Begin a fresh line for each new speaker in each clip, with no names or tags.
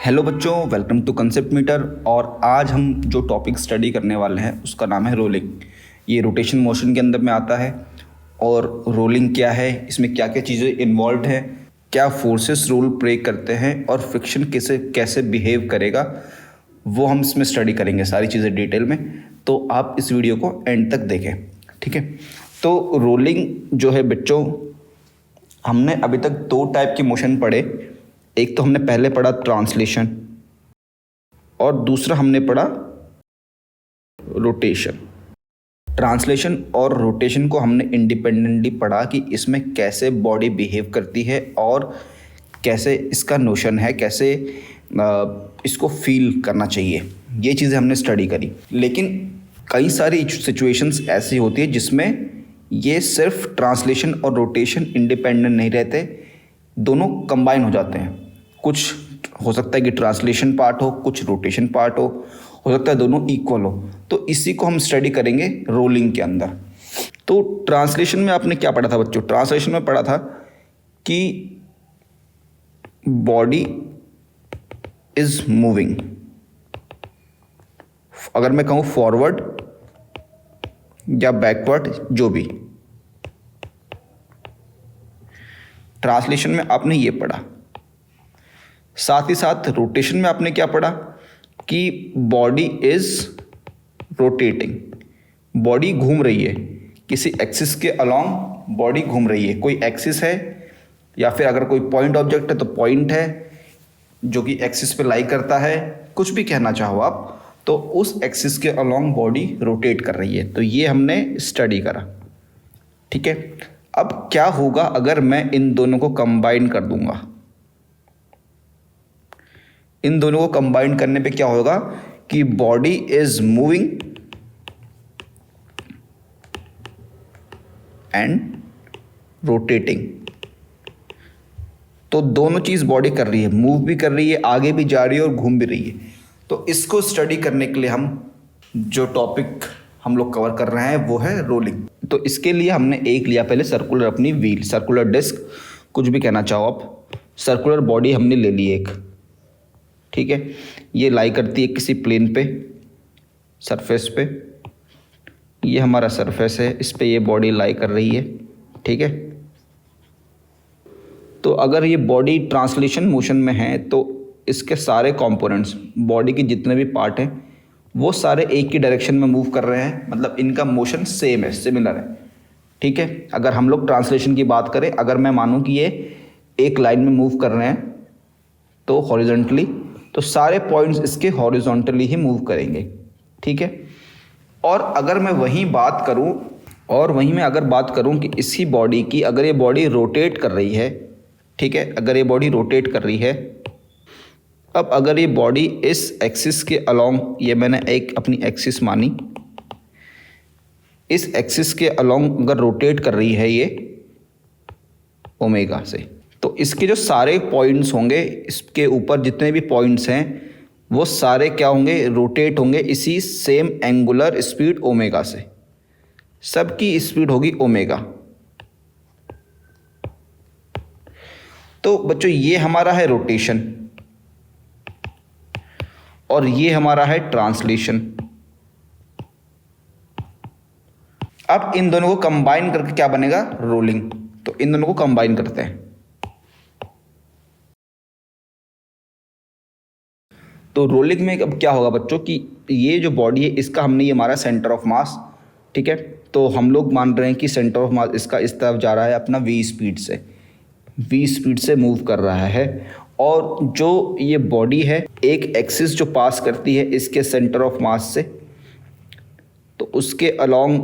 Hello बच्चों, welcome to concept metre. और आज हम जो टॉपिक स्टडी करने वाले हैं उसका नाम है रोलिंग। ये रोटेशन मोशन के अंदर में आता है। और रोलिंग क्या है, इसमें क्या क्या चीज़ें इन्वॉल्व हैं, क्या फोर्सेस रोल प्ले करते हैं और फ्रिक्शन कैसे कैसे बिहेव करेगा, वो हम इसमें स्टडी करेंगे सारी चीज़ें डिटेल में। तो आप इस वीडियो को एंड तक देखें, ठीक है। तो रोलिंग जो है बच्चों, हमने अभी तक दो टाइप के मोशन पढ़े। एक तो हमने पहले पढ़ा ट्रांसलेशन और दूसरा हमने पढ़ा रोटेशन। ट्रांसलेशन और रोटेशन को हमने इंडिपेंडेंटली पढ़ा कि इसमें कैसे बॉडी बिहेव करती है और कैसे इसका नोशन है, कैसे इसको फील करना चाहिए। ये चीज़ें हमने स्टडी करी। लेकिन कई सारी सिचुएशंस ऐसी होती है जिसमें ये सिर्फ ट्रांसलेशन और रोटेशन इंडिपेंडेंट नहीं रहते, दोनों कंबाइन हो जाते हैं। कुछ हो सकता है कि ट्रांसलेशन पार्ट हो, कुछ रोटेशन पार्ट हो सकता है दोनों इक्वल हो। तो इसी को हम स्टडी करेंगे रोलिंग के अंदर। तो ट्रांसलेशन में आपने क्या पढ़ा था बच्चों? ट्रांसलेशन में पढ़ा था कि बॉडी इज मूविंग। अगर मैं कहूँ फॉरवर्ड या बैकवर्ड, जो भी। ट्रांसलेशन में आपने ये पढ़ा। साथ ही साथ रोटेशन में आपने क्या पढ़ा कि बॉडी इज रोटेटिंग। बॉडी घूम रही है, किसी एक्सिस के अलोंग बॉडी घूम रही है। कोई एक्सिस है या फिर अगर कोई पॉइंट ऑब्जेक्ट है तो पॉइंट है जो कि एक्सिस पे लाई करता है, कुछ भी कहना चाहो आप। तो उस एक्सिस के अलोंग बॉडी रोटेट कर रही है। तो ये हमने स्टडी करा, ठीक है। अब क्या होगा अगर मैं इन दोनों को कंबाइन कर दूंगा? इन दोनों को कंबाइन करने पे क्या होगा कि body is moving and rotating. तो दोनों चीज बॉडी कर रही है, मूव भी कर रही है, आगे भी जा रही है और घूम भी रही है। तो इसको स्टडी करने के लिए हम जो टॉपिक हम लोग कवर कर रहे हैं वो है रोलिंग। तो इसके लिए हमने एक लिया पहले सर्कुलर, अपनी व्हील, सर्कुलर डिस्क, कुछ भी कहना चाहो आप। सर्कुलर बॉडी हमने ले ली एक, ठीक है। ये लाई करती है किसी प्लेन पे, सरफेस पे। ये हमारा सरफेस है, इस पे ये बॉडी लाई कर रही है, ठीक है। तो अगर ये बॉडी ट्रांसलेशन मोशन में है तो इसके सारे कंपोनेंट्स, बॉडी के जितने भी पार्ट हैं, वो सारे एक ही डायरेक्शन में मूव कर रहे हैं। मतलब इनका मोशन सेम है, सिमिलर है, ठीक है। अगर हम लोग ट्रांसलेशन की बात करें, अगर मैं मानूं कि ये एक लाइन में मूव कर रहे हैं तो हॉरिजॉन्टली, तो सारे पॉइंट्स इसके हॉरिजॉन्टली ही मूव करेंगे, ठीक है। और अगर मैं वहीं बात करूं कि इसी बॉडी की, अगर ये बॉडी रोटेट कर रही है, ठीक है, अगर ये बॉडी रोटेट कर रही है, अब अगर ये बॉडी इस एक्सिस के अलोंग, ये मैंने एक अपनी एक्सिस मानी, इस एक्सिस के अलोंग अगर रोटेट कर रही है ये ओमेगा से, तो इसके जो सारे पॉइंट्स होंगे, इसके ऊपर जितने भी पॉइंट्स हैं, वो सारे क्या होंगे? रोटेट होंगे इसी सेम एंगुलर स्पीड ओमेगा से। सबकी स्पीड होगी ओमेगा। तो बच्चों ये हमारा है रोटेशन और ये हमारा है ट्रांसलेशन। अब इन दोनों को कंबाइन करके क्या बनेगा? रोलिंग। तो इन दोनों को कंबाइन करते हैं। तो रोलिंग में अब क्या होगा बच्चों कि ये जो बॉडी है इसका हमने ये हमारा सेंटर ऑफ मास, ठीक है। तो हम लोग मान रहे हैं कि सेंटर ऑफ मास इसका इस तरफ जा रहा है, अपना v स्पीड से मूव कर रहा है। और जो ये बॉडी है, एक एक्सिस जो पास करती है इसके सेंटर ऑफ मास से, तो उसके अलोंग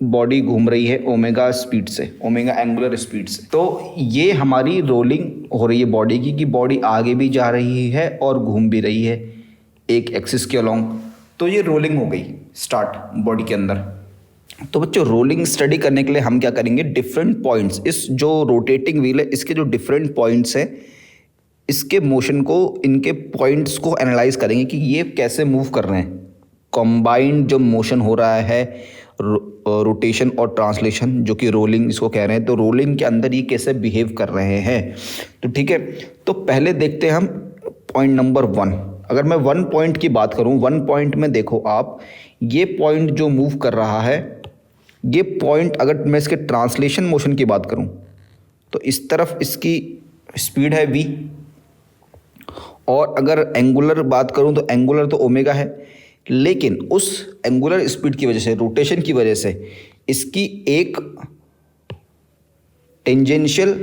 बॉडी घूम रही है ओमेगा स्पीड से, ओमेगा एंगुलर स्पीड से। तो ये हमारी रोलिंग हो रही है बॉडी की, कि बॉडी आगे भी जा रही है और घूम भी रही है एक एक्सिस के अलोंग। तो ये रोलिंग हो गई स्टार्ट बॉडी के अंदर। तो बच्चों रोलिंग स्टडी करने के लिए हम क्या करेंगे? डिफरेंट पॉइंट्स, इस जो रोटेटिंग व्हील है इसके जो डिफरेंट पॉइंट्स हैं, इसके मोशन को, इनके पॉइंट्स को एनालाइज करेंगे कि ये कैसे मूव कर रहे हैं। कंबाइंड जो मोशन हो रहा है रोटेशन और ट्रांसलेशन, जो कि रोलिंग इसको कह रहे हैं, तो रोलिंग के अंदर ये कैसे बिहेव कर रहे हैं। तो ठीक है, तो पहले देखते हैं हम पॉइंट नंबर 1, अगर मैं 1 पॉइंट की बात करूं, 1 पॉइंट में देखो आप, ये पॉइंट जो मूव कर रहा है, ये पॉइंट अगर मैं इसके ट्रांसलेशन मोशन की बात करूं तो इस तरफ इसकी स्पीड है v, और अगर एंगुलर बात करूं तो एंगुलर तो ओमेगा है, लेकिन उस एंगुलर स्पीड की वजह से, रोटेशन की वजह से इसकी एक टेंजेंशियल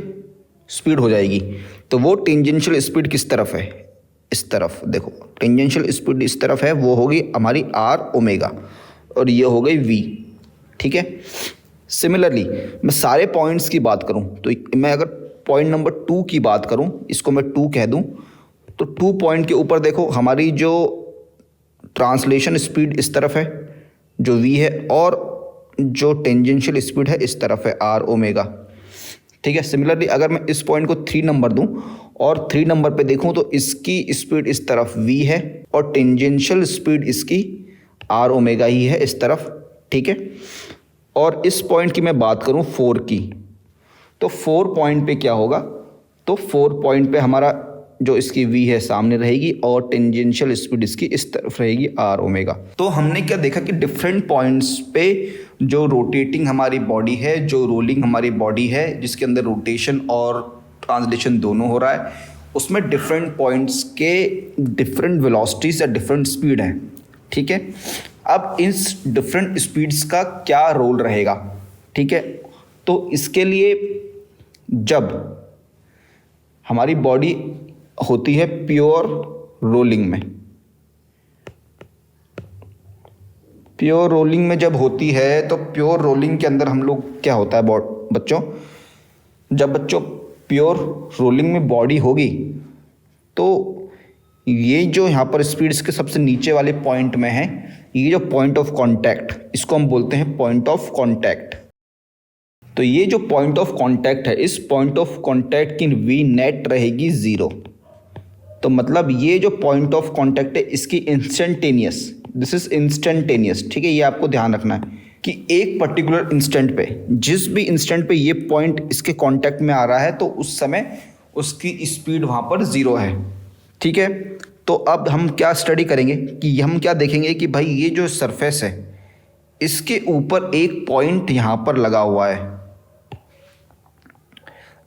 स्पीड हो जाएगी। तो वो टेंजेंशियल स्पीड किस तरफ है, इस तरफ देखो, टेंजेंशियल स्पीड इस तरफ है, वो होगी हमारी r ओमेगा, और ये हो गई v, ठीक है। सिमिलरली मैं सारे पॉइंट्स की बात करूं तो मैं अगर पॉइंट नंबर 2 की बात करूं, इसको मैं 2 कह दूं, तो 2 पॉइंट के ऊपर देखो हमारी जो ट्रांसलेशन स्पीड इस तरफ है जो v है, और जो टेंजेंशियल स्पीड है इस तरफ है r ओमेगा, ठीक है। सिमिलरली अगर मैं इस पॉइंट को 3 नंबर दूं और 3 नंबर पे देखूं तो इसकी स्पीड इस तरफ v है और टेंजेंशियल स्पीड इसकी r ओमेगा ही है इस तरफ, ठीक है। और इस पॉइंट की मैं बात करूं 4 की, तो 4 पॉइंट पे क्या होगा, तो 4 पॉइंट पे हमारा जो इसकी v है सामने रहेगी और टेंजेंशियल स्पीड इसकी इस तरफ रहेगी r ओमेगा। तो हमने क्या देखा कि डिफरेंट पॉइंट्स पे जो रोटेटिंग हमारी बॉडी है, जो रोलिंग हमारी बॉडी है, जिसके अंदर रोटेशन और ट्रांसलेशन दोनों हो रहा है, उसमें डिफरेंट पॉइंट्स के डिफरेंट वेलोसिटीज या डिफरेंट स्पीड है, ठीक है। अब इस डिफरेंट स्पीड्स का क्या रोल रहेगा, ठीक है। तो इसके लिए जब हमारी बॉडी होती है प्योर रोलिंग में, प्योर रोलिंग में जब होती है, तो प्योर रोलिंग के अंदर हम लोग क्या होता है बच्चों, जब बच्चों प्योर रोलिंग में बॉडी होगी तो ये जो यहाँ पर स्पीड्स के सबसे नीचे वाले पॉइंट में है, ये जो पॉइंट ऑफ कांटेक्ट, इसको हम बोलते हैं पॉइंट ऑफ कांटेक्ट। तो ये जो पॉइंट ऑफ कांटेक्ट है, इस पॉइंट ऑफ कांटेक्ट की वी नेट रहेगी 0। तो मतलब ये जो पॉइंट ऑफ कांटेक्ट है इसकी इंस्टेंटेनियस, दिस इज इंस्टेंटेनियस, ठीक है। ये आपको ध्यान रखना है कि एक पर्टिकुलर इंस्टेंट पे, जिस भी इंस्टेंट पे ये पॉइंट इसके कांटेक्ट में आ रहा है, तो उस समय उसकी स्पीड वहाँ पर 0 है, ठीक है। तो अब हम क्या स्टडी करेंगे कि हम क्या देखेंगे कि भाई ये जो सरफेस है इसके ऊपर एक पॉइंट यहाँ पर लगा हुआ है,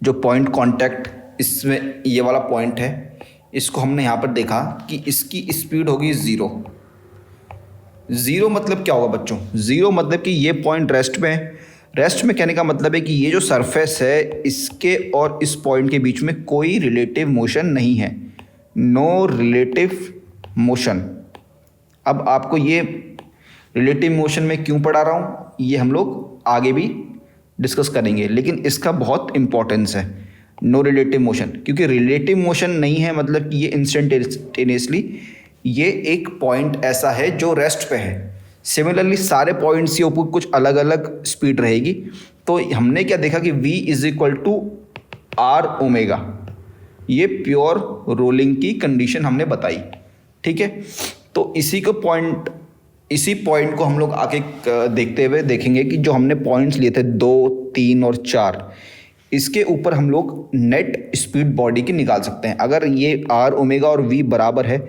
जो पॉइंट कांटेक्ट इसमें ये वाला पॉइंट है, इसको हमने यहाँ पर देखा कि इसकी स्पीड होगी 0। 0 मतलब क्या होगा बच्चों, 0 मतलब कि ये पॉइंट रेस्ट में है। रेस्ट में कहने का मतलब है कि ये जो सरफेस है इसके और इस पॉइंट के बीच में कोई रिलेटिव मोशन नहीं है, नो रिलेटिव मोशन। अब आपको ये रिलेटिव मोशन में क्यों पढ़ा रहा हूँ, ये हम लोग आगे भी डिस्कस करेंगे, लेकिन इसका बहुत इंपॉर्टेंस है नो रिलेटिव मोशन, क्योंकि रिलेटिव मोशन नहीं है मतलब कि ये इंस्टेंटेनियसली ये एक पॉइंट ऐसा है जो रेस्ट पे है। सिमिलरली सारे पॉइंट्स के ऊपर कुछ अलग अलग स्पीड रहेगी। तो हमने क्या देखा कि v is equal to r omega, ये प्योर रोलिंग की कंडीशन हमने बताई, ठीक है। तो इसी पॉइंट को हम लोग आगे देखते हुए देखेंगे कि जो हमने पॉइंट्स लिए थे 2, 3 और 4, इसके ऊपर हम लोग नेट स्पीड बॉडी की निकाल सकते हैं। अगर ये r ओमेगा और v बराबर है,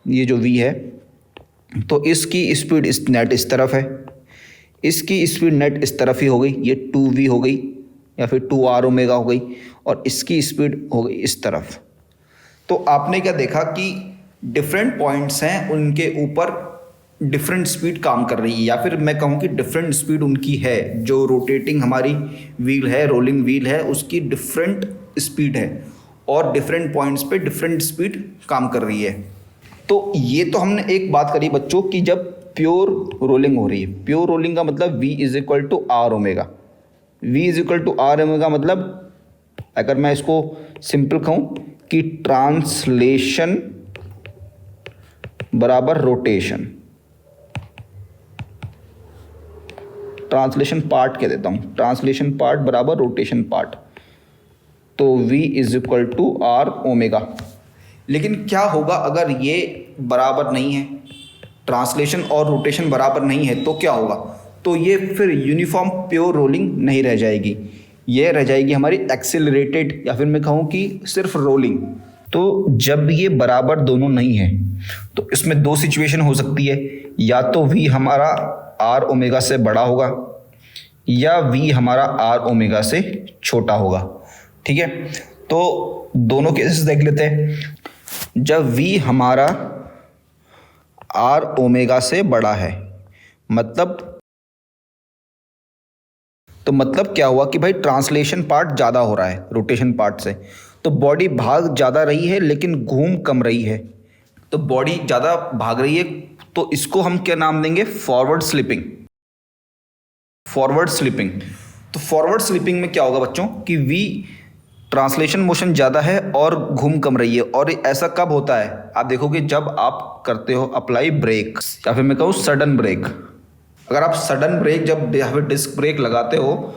ये जो v है, तो इसकी स्पीड इस नेट इस तरफ है, इसकी स्पीड नेट इस तरफ ही हो गई, ये 2v हो गई या फिर 2r ओमेगा हो गई, और इसकी स्पीड हो गई इस तरफ। तो आपने क्या देखा कि डिफरेंट पॉइंट्स हैं, उनके ऊपर डिफरेंट स्पीड काम कर रही है, या फिर मैं कहूँ कि डिफरेंट स्पीड उनकी है। जो रोटेटिंग हमारी व्हील है, रोलिंग व्हील है, उसकी डिफरेंट स्पीड है और डिफरेंट पॉइंट्स पे डिफरेंट स्पीड काम कर रही है। तो ये तो हमने एक बात करी बच्चों कि जब प्योर रोलिंग हो रही है, प्योर रोलिंग का मतलब v is equal to R omega. v is equal to R omega मतलब अगर मैं इसको सिंपल कहूँ कि ट्रांसलेशन बराबर रोटेशन, ट्रांसलेशन पार्ट कह देता हूँ, ट्रांसलेशन पार्ट बराबर रोटेशन पार्ट, तो v is equal to R omega. लेकिन क्या होगा अगर ये बराबर नहीं है, ट्रांसलेशन और रोटेशन बराबर नहीं है, तो क्या होगा, तो ये फिर यूनिफॉर्म प्योर रोलिंग नहीं रह जाएगी, ये रह जाएगी हमारी एक्सेलरेटेड, या फिर मैं कहूँ कि सिर्फ रोलिंग। तो जब ये बराबर दोनों नहीं है तो इसमें दो सिचुएशन हो सकती है, या तो v हमारा r ओमेगा से बड़ा होगा या v हमारा r ओमेगा से छोटा होगा। ठीक है, तो दोनों केसेस देख लेते हैं। जब v हमारा r ओमेगा से बड़ा है मतलब क्या हुआ कि भाई ट्रांसलेशन पार्ट ज़्यादा हो रहा है रोटेशन पार्ट से, तो बॉडी भाग ज़्यादा रही है लेकिन घूम कम रही है। तो बॉडी ज़्यादा भाग रही है तो इसको हम क्या नाम देंगे, फॉरवर्ड स्लिपिंग। फॉरवर्ड स्लिपिंग, तो फॉरवर्ड स्लिपिंग में क्या होगा बच्चों कि वी ट्रांसलेशन मोशन ज़्यादा है और घूम कम रही है। और ऐसा कब होता है, आप देखोगे जब आप करते हो अप्लाई ब्रेक, या फिर मैं कहूँ सडन ब्रेक। अगर आप सडन ब्रेक जब या फिर डिस्क ब्रेक लगाते हो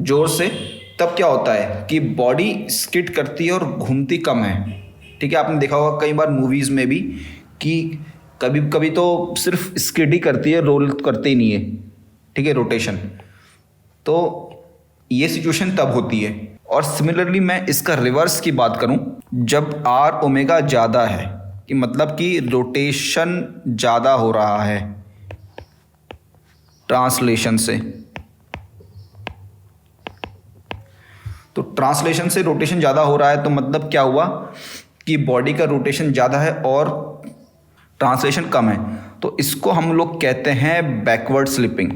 जोर से, तब क्या होता है कि बॉडी स्किड करती है और घूमती कम है। ठीक है, आपने देखा होगा कई बार मूवीज़ में भी कि कभी कभी तो सिर्फ स्किड ही करती है, रोल करते ही नहीं है। ठीक है, रोटेशन। तो ये सिचुएशन तब होती है। और सिमिलरली मैं इसका रिवर्स की बात करूं, जब आर ओमेगा ज़्यादा है कि मतलब कि रोटेशन ज़्यादा हो रहा है ट्रांसलेशन से, तो ट्रांसलेशन से रोटेशन ज़्यादा हो रहा है तो मतलब क्या हुआ कि बॉडी का रोटेशन ज़्यादा है और ट्रांसलेशन कम है, तो इसको हम लोग कहते हैं बैकवर्ड स्लिपिंग।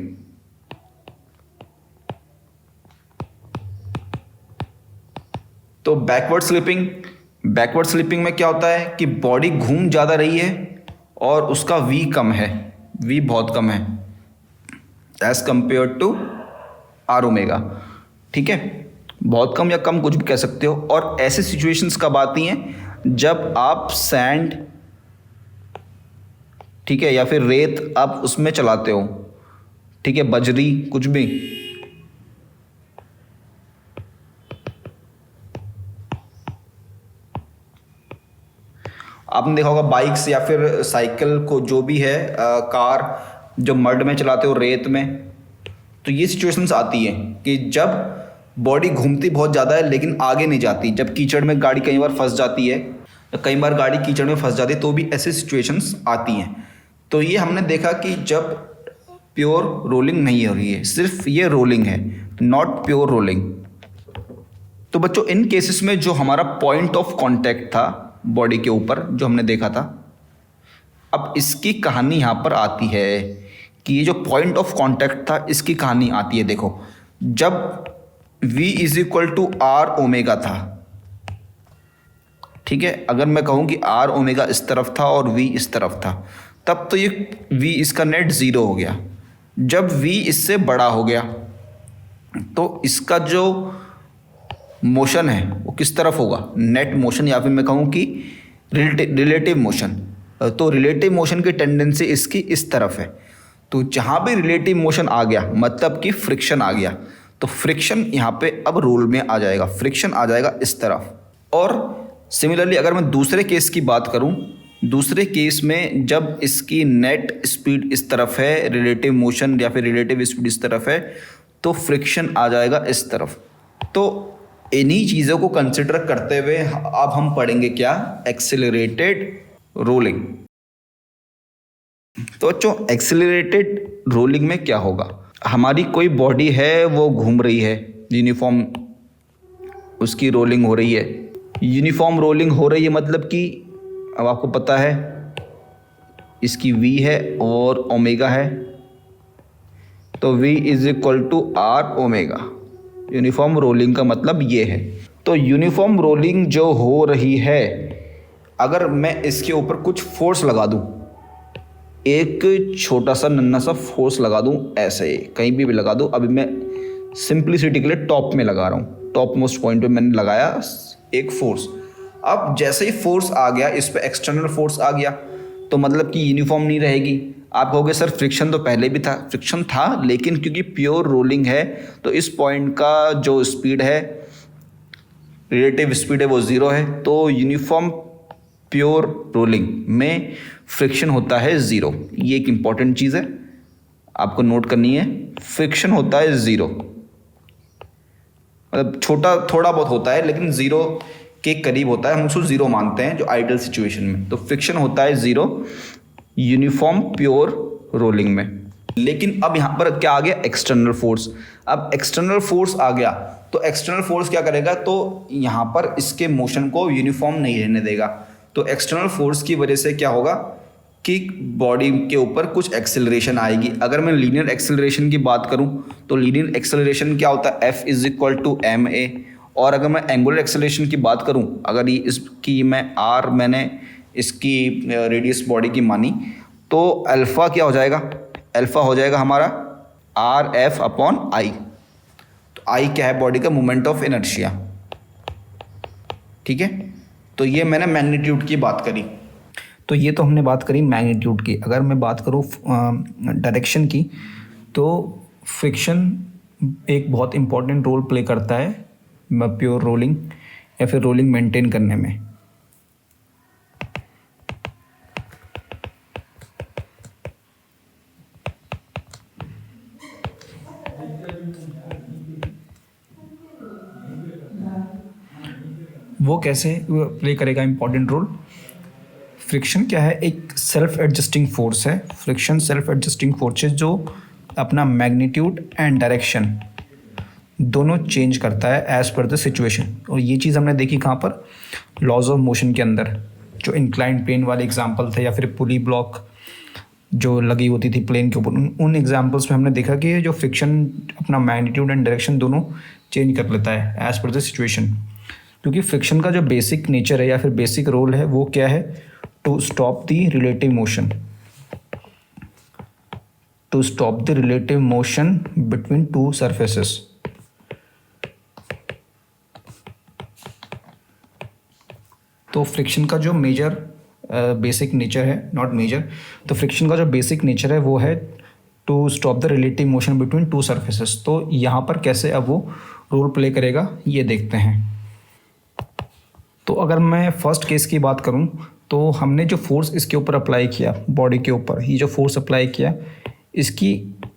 तो बैकवर्ड स्लिपिंग में क्या होता है कि बॉडी घूम ज़्यादा रही है और उसका वी कम है, वी बहुत कम है as compared to R omega. ठीक है, बहुत कम या कम कुछ भी कह सकते हो। और ऐसे सिचुएशंस कब आती हैं जब आप सैंड, ठीक है, या फिर रेत आप उसमें चलाते हो, ठीक है, बजरी कुछ भी। आपने देखा होगा बाइक्स या फिर साइकिल को जो भी है कार जो मड में चलाते हो, रेत में, तो ये सिचुएशंस आती है कि जब बॉडी घूमती बहुत ज़्यादा है लेकिन आगे नहीं जाती। जब कीचड़ में गाड़ी कई बार फंस जाती है, कई बार गाड़ी कीचड़ में फंस जाती है, तो भी ऐसे सिचुएशंस आती हैं। तो ये हमने देखा कि जब प्योर रोलिंग नहीं हो रही है, सिर्फ ये रोलिंग है, नॉट प्योर रोलिंग। तो बच्चों इन केसेस में जो हमारा पॉइंट ऑफ कांटेक्ट था बॉडी के ऊपर जो हमने देखा था, अब इसकी कहानी यहाँ पर आती है कि ये जो पॉइंट ऑफ कांटेक्ट था इसकी कहानी आती है। देखो, जब v is equal to R omega था, ठीक है, अगर मैं कहूँ कि आर ओमेगा इस तरफ था और v इस तरफ था, तब तो ये v इसका नेट ज़ीरो हो गया। जब v इससे बड़ा हो गया तो इसका जो मोशन है वो किस तरफ होगा, नेट मोशन, या फिर मैं कहूँ कि रिलेटिव मोशन। तो रिलेटिव मोशन की टेंडेंसी इसकी इस तरफ है। तो जहाँ भी रिलेटिव मोशन आ गया मतलब कि फ्रिक्शन आ गया, तो फ्रिक्शन यहाँ पे अब रोल में आ जाएगा, फ्रिक्शन आ जाएगा इस तरफ। और सिमिलरली अगर मैं दूसरे केस की बात करूँ, दूसरे केस में जब इसकी नेट स्पीड इस तरफ है, रिलेटिव मोशन या फिर रिलेटिव स्पीड इस तरफ है, तो फ्रिक्शन आ जाएगा इस तरफ। तो इन्हीं चीज़ों को कंसिडर करते हुए अब हम पढ़ेंगे क्या, एक्सेलरेटेड रोलिंग। तो बच्चों एक्सेलरेटेड रोलिंग में क्या होगा, हमारी कोई बॉडी है वो घूम रही है, यूनिफॉर्म उसकी रोलिंग हो रही है। यूनिफॉर्म रोलिंग हो रही है मतलब कि अब आपको पता है इसकी v है और ओमेगा है, तो v is equal to R omega. Uniform rolling का मतलब ये है। तो यूनिफॉर्म रोलिंग जो हो रही है, अगर मैं इसके ऊपर कुछ फोर्स लगा दूं, एक छोटा सा नन्हा सा फोर्स लगा दूं, ऐसे कहीं भी लगा दूं, अभी मैं सिंप्लिसिटी के लिए टॉप में लगा रहा हूं, टॉप मोस्ट पॉइंट पे मैंने लगाया एक फोर्स। अब जैसे ही फोर्स आ गया, इस पे एक्सटर्नल फोर्स आ गया, तो मतलब कि यूनिफॉर्म नहीं रहेगी। आप कहोगे सर फ्रिक्शन तो पहले भी था, फ्रिक्शन था, लेकिन क्योंकि प्योर रोलिंग है तो इस पॉइंट का जो स्पीड है, रिलेटिव स्पीड है, वो ज़ीरो है। तो यूनिफॉर्म प्योर रोलिंग में फ्रिक्शन होता है ज़ीरो। ये एक इम्पॉर्टेंट चीज़ है, आपको नोट करनी है। फ्रिक्शन होता है ज़ीरो, मतलब छोटा थोड़ा बहुत होता है लेकिन ज़ीरो के करीब होता है, हम उसको ज़ीरो मानते हैं जो आइडियल सिचुएशन में। तो फ्रिक्शन होता है ज़ीरो यूनिफॉर्म प्योर रोलिंग में। लेकिन अब यहाँ पर क्या आ गया, एक्सटर्नल फोर्स। अब एक्सटर्नल फोर्स आ गया तो एक्सटर्नल फोर्स क्या करेगा, तो यहाँ पर इसके मोशन को यूनिफॉर्म नहीं रहने देगा। तो एक्सटर्नल फोर्स की वजह से क्या होगा कि बॉडी के ऊपर कुछ एक्सेलरेशन आएगी। अगर मैं लीनियर एक्सेलरेशन की बात करूं तो लीनियर एक्सेलरेशन क्या होता है, F is equal to m a. और अगर मैं एंगुलर एक्सेलरेशन की बात करूं, अगर ये इसकी मैं R मैंने इसकी रेडियस बॉडी की मानी, तो अल्फ़ा क्या हो जाएगा, अल्फ़ा हो जाएगा हमारा आर एफ अपॉन आई। तो आई क्या है, बॉडी का मोमेंट ऑफ इनर्शिया। ठीक है, तो ये मैंने मैग्नीट्यूड की बात करी। तो ये तो हमने बात करी मैग्नीट्यूड की। अगर मैं बात करूँ डायरेक्शन की, तो फ्रिक्शन एक बहुत इम्पॉर्टेंट रोल प्ले करता है प्योर रोलिंग या फिर रोलिंग मेंटेन करने में। वो कैसे प्ले करेगा इम्पॉर्टेंट रोल, फ्रिक्शन क्या है, एक सेल्फ एडजस्टिंग फोर्स है। फ्रिक्शन सेल्फ एडजस्टिंग फोर्स है जो अपना मैग्नीट्यूड एंड डायरेक्शन दोनों चेंज करता है एज पर द सिचुएशन। और ये चीज़ हमने देखी कहाँ पर, लॉज ऑफ मोशन के अंदर, जो इंक्लाइंड प्लेन वाले एग्जांपल थे या फिर पुली ब्लॉक जो लगी होती थी प्लेन के ऊपर, उन एग्जांपल्स में हमने देखा कि जो फ्रिक्शन अपना मैग्नीट्यूड एंड डायरेक्शन दोनों चेंज कर लेता है एज पर द सिचुएशन। क्योंकि फ्रिक्शन का जो बेसिक नेचर है या फिर बेसिक रोल है वो क्या है, to stop the relative motion, to stop the relative motion between two surfaces. तो फ्रिक्शन का जो मेजर बेसिक नेचर है, नॉट मेजर, तो फ्रिक्शन का जो बेसिक नेचर है वो है to stop the relative motion between two surfaces. तो यहाँ पर कैसे अब वो रोल प्ले करेगा ये देखते हैं। तो अगर मैं फर्स्ट केस की बात करूं तो हमने जो फोर्स इसके ऊपर अप्लाई किया, बॉडी के ऊपर ये जो फोर्स अप्लाई किया, इसकी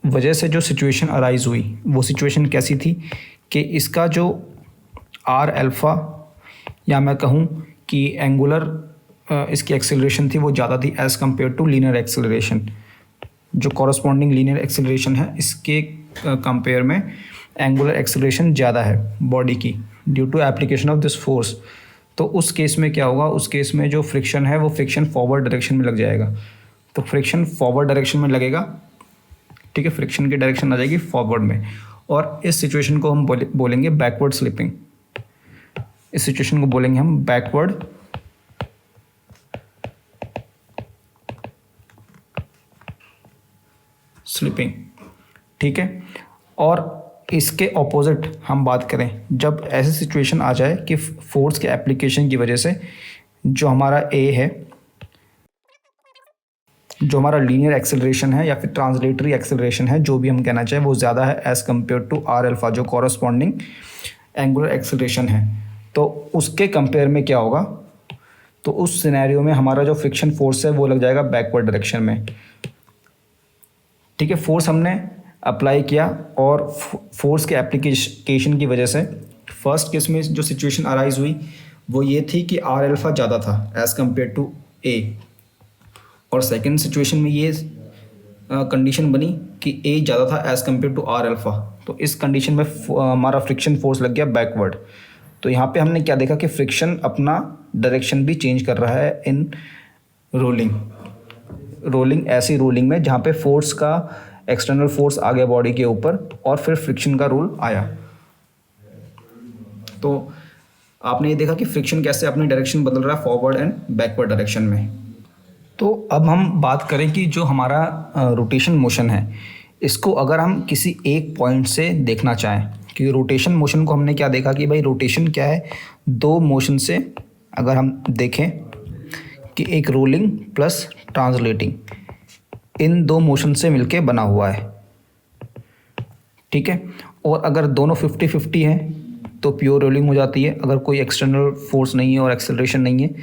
वजह से जो सिचुएशन अराइज हुई वो सिचुएशन कैसी थी कि इसका जो आर अल्फ़ा या मैं कहूं कि एंगुलर इसकी एक्सेलरेशन थी वो ज़्यादा थी as compared to linear acceleration. जो कॉरस्पॉन्डिंग लीनियर एक्सेलरेशन है इसके कंपेयर में एंगुलर एक्सेलरेशन ज़्यादा है बॉडी की due to application of this force. तो उस केस में क्या होगा, उस केस में जो फ्रिक्शन है वो फ्रिक्शन फॉरवर्ड डायरेक्शन में लग जाएगा। तो फ्रिक्शन फॉरवर्ड डायरेक्शन में लगेगा, ठीक है, फ्रिक्शन की डायरेक्शन आ जाएगी फॉरवर्ड में। और इस सिचुएशन को हम बोलेंगे बैकवर्ड स्लिपिंग। इस सिचुएशन को बोलेंगे हम बैकवर्ड स्लिपिंग, ठीक है। और इसके ऑपोजिट हम बात करें, जब ऐसी सिचुएशन आ जाए कि फोर्स के एप्लीकेशन की वजह से जो हमारा ए है, जो हमारा लीनियर एक्सेलरेशन है या फिर ट्रांसलेटरी एक्सेलरेशन है, जो भी हम कहना चाहें, वो ज़्यादा है as compared to R alpha जो कॉरस्पॉन्डिंग एंगुलर एक्सेलरेशन है। तो उसके कंपेयर में क्या होगा, तो उस सिनेरियो में हमारा जो फ्रिक्शन फोर्स है वो लग जाएगा बैकवर्ड डायरेक्शन में, ठीक है। फोर्स हमने अप्लाई किया और फोर्स के एप्लीकेशन की वजह से फर्स्ट केस में जो सिचुएशन अराइज हुई वो ये थी कि आर अल्फ़ा ज़्यादा था एज़ कम्पेयर टू ए, और सेकंड सिचुएशन में ये कंडीशन बनी कि ए ज़्यादा था as compared to R alpha. तो इस कंडीशन में हमारा फ्रिक्शन फोर्स लग गया बैकवर्ड। तो यहाँ पे हमने क्या देखा कि फ्रिक्शन अपना डायरेक्शन भी चेंज कर रहा है इन रोलिंग ऐसी रोलिंग में जहाँ पे फोर्स का एक्सटर्नल फोर्स आ गया बॉडी के ऊपर और फिर फ्रिक्शन का रोल आया। तो आपने ये देखा कि फ्रिक्शन कैसे अपनी डायरेक्शन बदल रहा है फॉरवर्ड एंड बैकवर्ड डायरेक्शन में। तो अब हम बात करें कि जो हमारा रोटेशन मोशन है, इसको अगर हम किसी एक पॉइंट से देखना चाहें, क्योंकि रोटेशन मोशन को हमने क्या देखा कि भाई रोटेशन क्या है, दो मोशन से अगर हम देखें कि एक रोलिंग प्लस ट्रांसलेटिंग, इन दो मोशन से मिलके बना हुआ है, ठीक है। और अगर दोनों 50-50 हैं तो प्योर रोलिंग हो जाती है, अगर कोई एक्सटर्नल फोर्स नहीं है और एक्सेलरेशन नहीं है।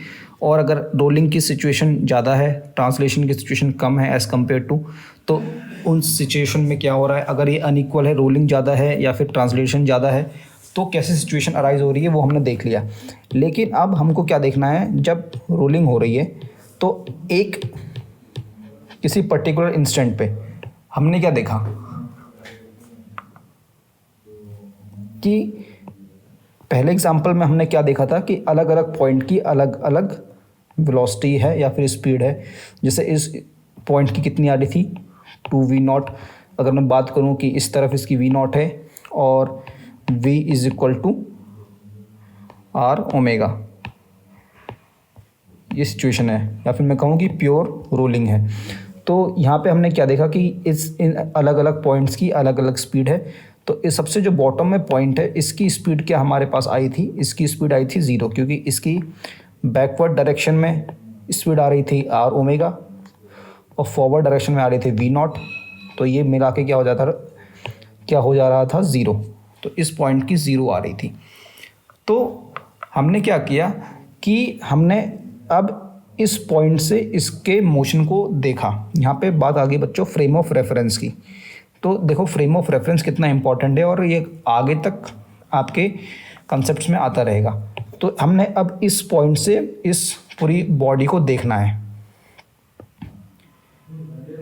और अगर रोलिंग की सिचुएशन ज़्यादा है, ट्रांसलेशन की सिचुएशन कम है एज़ कम्पेयर टू, तो उन सिचुएशन में क्या हो रहा है, अगर ये अनइक्वल है, रोलिंग ज़्यादा है या फिर ट्रांसलेशन ज़्यादा है, तो कैसी सिचुएशन अराइज हो रही है वो हमने देख लिया। लेकिन अब हमको क्या देखना है, जब रोलिंग हो रही है तो एक किसी पर्टिकुलर इंस्टेंट पे हमने क्या देखा कि पहले एग्जांपल में हमने क्या देखा था कि अलग अलग पॉइंट की अलग अलग वेलोसिटी है या फिर स्पीड है। जैसे इस पॉइंट की कितनी आ रही थी 2v0। अगर मैं बात करूं कि इस तरफ इसकी v0 है और v is equal to R omega, ये सिचुएशन है, या फिर मैं कहूँ कि प्योर रोलिंग है। तो यहाँ पे हमने क्या देखा कि इन अलग अलग पॉइंट्स की अलग अलग स्पीड है। तो इस सबसे जो बॉटम में पॉइंट है इसकी स्पीड क्या हमारे पास आई थी, इसकी स्पीड आई थी 0, क्योंकि इसकी बैकवर्ड डायरेक्शन में स्पीड आ रही थी आर ओमेगा और फॉरवर्ड डायरेक्शन में आ रही थी v0। तो ये मिला के क्या हो जा रहा था 0। तो इस पॉइंट की 0 आ रही थी। तो हमने क्या किया कि हमने अब इस पॉइंट से इसके मोशन को देखा। यहाँ पे बात आ गई बच्चों फ्रेम ऑफ रेफरेंस की। तो देखो फ्रेम ऑफ रेफरेंस कितना इंपॉर्टेंट है और ये आगे तक आपके कंसेप्ट्स में आता रहेगा। तो हमने अब इस पॉइंट से इस पूरी बॉडी को देखना है।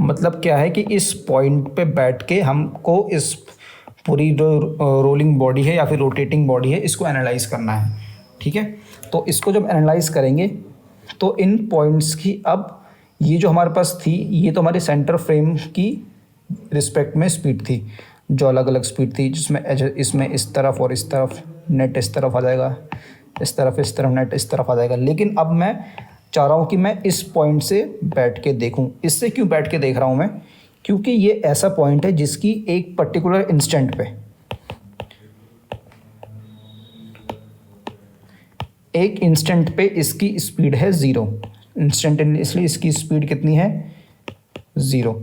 मतलब क्या है कि इस पॉइंट पे बैठ के हमको इस पूरी जो रोलिंग बॉडी है या फिर रोटेटिंग बॉडी है इसको एनालाइज करना है। ठीक है, तो इसको जब एनालाइज करेंगे तो इन पॉइंट्स की अब ये जो हमारे पास थी ये तो हमारे सेंटर फ्रेम की रिस्पेक्ट में स्पीड थी, जो अलग अलग स्पीड थी, जिसमें इसमें इस तरफ और इस तरफ नेट इस तरफ आ जाएगा, इस तरफ नेट इस तरफ आ जाएगा। लेकिन अब मैं चाह रहा हूँ कि मैं इस पॉइंट से बैठ के देखूँ। इससे क्यों बैठ के देख रहा हूँ मैं, क्योंकि ये ऐसा पॉइंट है जिसकी एक पर्टिकुलर इंस्टेंट पे इसकी स्पीड है 0। इंस्टेंटेनियसली इसकी स्पीड कितनी है 0।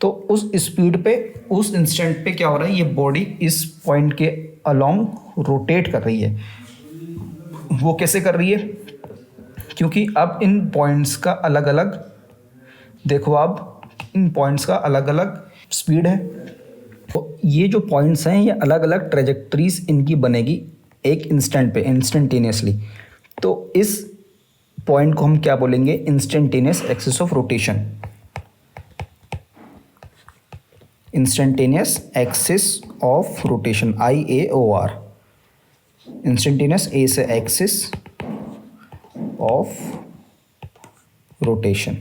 तो उस स्पीड पे उस इंस्टेंट पे क्या हो रहा है, ये बॉडी इस पॉइंट के अलोंग रोटेट कर रही है। वो कैसे कर रही है, क्योंकि अब इन पॉइंट्स का अलग अलग देखो, आप इन पॉइंट्स का अलग अलग स्पीड है। तो ये जो पॉइंट्स हैं ये अलग अलग ट्रेजेक्टरीज इनकी बनेगी एक इंस्टेंट पे इंस्टेंटेनियसली। तो इस पॉइंट को हम क्या बोलेंगे, instantaneous axis of rotation. Instantaneous axis of rotation IAOR। Instantaneous A से एक्सिस ऑफ रोटेशन।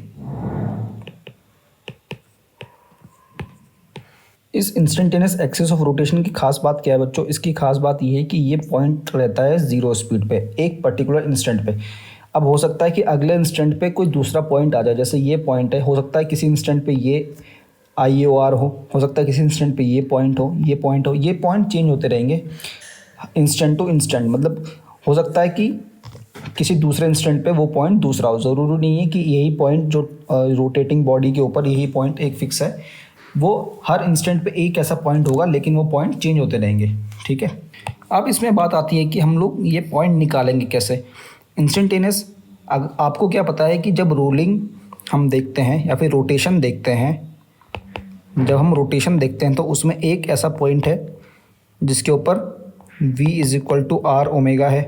इस इंस्टेंटेनियस एक्सिस ऑफ रोटेशन की खास बात क्या है बच्चों, इसकी खास बात ये है कि ये पॉइंट रहता है 0 स्पीड पे एक पर्टिकुलर इंस्टेंट पे। अब हो सकता है कि अगले इंस्टेंट पे कोई दूसरा पॉइंट आ जाए, जैसे ये पॉइंट है, हो सकता है किसी इंस्टेंट पे ये IAOR हो सकता है किसी इंस्टेंट पे ये पॉइंट हो, ये पॉइंट चेंज होते रहेंगे इंस्टेंट टू इंस्टेंट। मतलब हो सकता है कि किसी दूसरे इंस्टेंट पे वो पॉइंट दूसरा हो। ज़रूरी नहीं है कि यही पॉइंट जो रोटेटिंग बॉडी के ऊपर यही पॉइंट एक फिक्स है, वो हर इंस्टेंट पे एक ऐसा पॉइंट होगा, लेकिन वो पॉइंट चेंज होते रहेंगे। ठीक है, अब इसमें बात आती है कि हम लोग ये पॉइंट निकालेंगे कैसे। इंस्टेंटेनियस आपको क्या पता है कि जब रोलिंग हम देखते हैं या फिर रोटेशन देखते हैं, जब हम रोटेशन देखते हैं तो उसमें एक ऐसा पॉइंट है जिसके ऊपर v is equal to R omega है।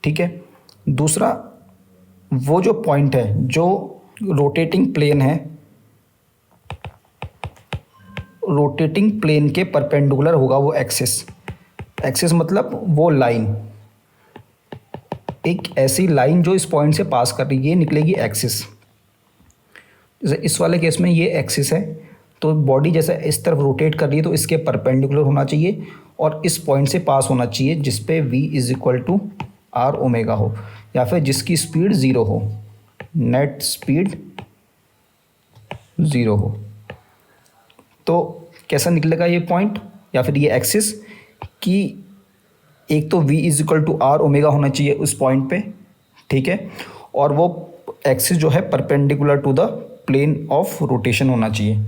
ठीक है, दूसरा वो जो पॉइंट है जो रोटेटिंग प्लेन है, रोटेटिंग प्लेन के परपेंडिकुलर होगा वो एक्सिस मतलब वो लाइन, एक ऐसी लाइन जो इस पॉइंट से पास कर रही है, ये निकलेगी एक्सिस। जैसे इस वाले केस में ये एक्सिस है, तो बॉडी जैसे इस तरफ रोटेट कर रही है तो इसके परपेंडिकुलर होना चाहिए और इस पॉइंट से पास होना चाहिए जिस पे v is equal to R omega हो, या फिर जिसकी स्पीड 0 हो, नेट स्पीड 0 हो। तो कैसा निकलेगा ये पॉइंट या फिर ये एक्सिस कि एक तो v is equal to R omega होना चाहिए उस पॉइंट पे, ठीक है, और वो एक्सिस जो है perpendicular to the plane of rotation होना चाहिए।